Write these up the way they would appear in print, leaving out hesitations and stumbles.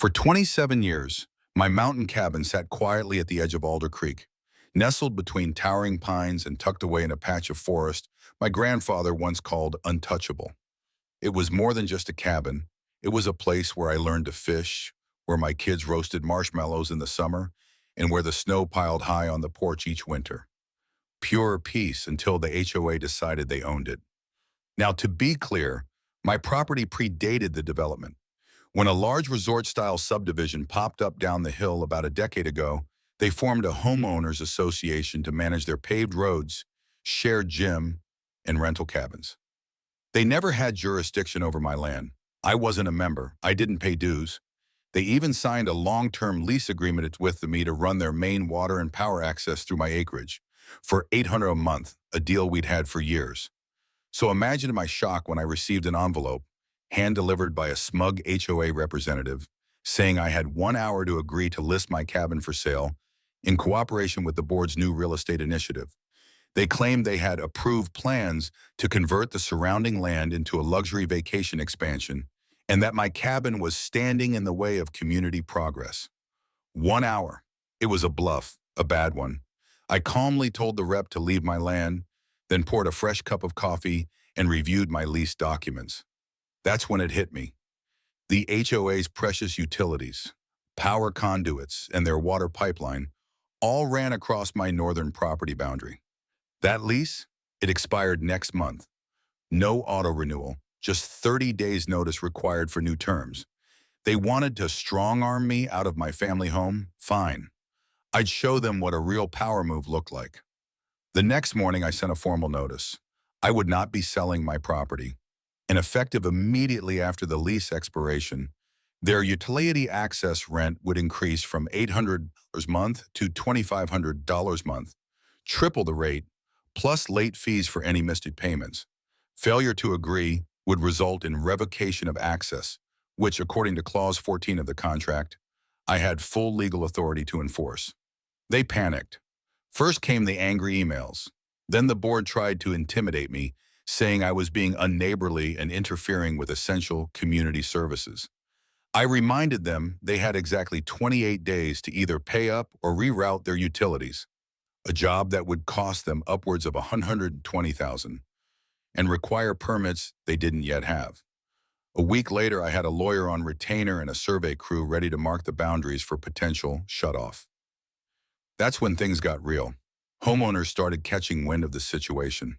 For 27 years, my mountain cabin sat quietly at the edge of Alder Creek. Nestled between towering pines and tucked away in a patch of forest my grandfather once called untouchable. It was more than just a cabin. It was a place where I learned to fish, where my kids roasted marshmallows in the summer, and where the snow piled high on the porch each winter. Pure peace until the HOA decided they owned it. Now, to be clear, my property predated the development. When a large resort-style subdivision popped up down the hill about a decade ago, they formed a homeowners association to manage their paved roads, shared gym, and rental cabins. They never had jurisdiction over my land. I wasn't a member. I didn't pay dues. They even signed a long-term lease agreement with me to run their main water and power access through my acreage for $800 a month, a deal we'd had for years. So imagine my shock when I received an envelope, hand-delivered by a smug HOA representative, saying I had 1 hour to agree to list my cabin for sale in cooperation with the board's new real estate initiative. They claimed they had approved plans to convert the surrounding land into a luxury vacation expansion and that my cabin was standing in the way of community progress. 1 hour. It was a bluff, a bad one. I calmly told the rep to leave my land, then poured a fresh cup of coffee and reviewed my lease documents. That's when it hit me. The HOA's precious utilities, power conduits, and their water pipeline all ran across my northern property boundary. That lease, it expired next month. No auto renewal, just 30 days notice required for new terms. They wanted to strong-arm me out of my family home? Fine. I'd show them what a real power move looked like. The next morning, I sent a formal notice. I would not be selling my property. And effective immediately after the lease expiration, their utility access rent would increase from $800 a month to $2,500 a month, triple the rate, plus late fees for any missed payments. Failure to agree would result in revocation of access, which, according to Clause 14 of the contract, I had full legal authority to enforce. They panicked. First came the angry emails. Then the board tried to intimidate me, saying I was being unneighborly and interfering with essential community services. I reminded them they had exactly 28 days to either pay up or reroute their utilities, a job that would cost them upwards of $120,000 and require permits they didn't yet have. A week later, I had a lawyer on retainer and a survey crew ready to mark the boundaries for potential shutoff. That's when things got real. Homeowners started catching wind of the situation.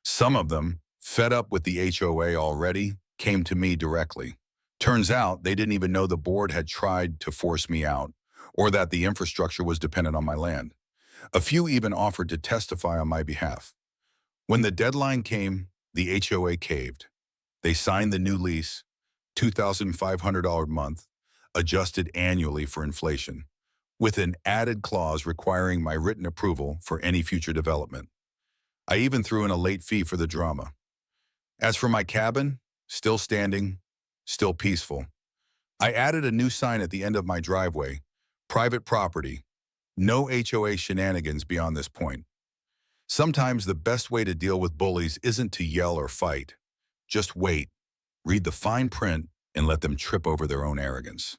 Some of them, fed up with the HOA already, came to me directly. Turns out they didn't even know the board had tried to force me out or that the infrastructure was dependent on my land. A few even offered to testify on my behalf. When the deadline came, the HOA caved. They signed the new lease, $2,500 a month, adjusted annually for inflation, with an added clause requiring my written approval for any future development. I even threw in a late fee for the drama. As for my cabin, still standing, still peaceful. I added a new sign at the end of my driveway, private property, no HOA shenanigans beyond this point. Sometimes the best way to deal with bullies isn't to yell or fight. Just wait, read the fine print, and let them trip over their own arrogance.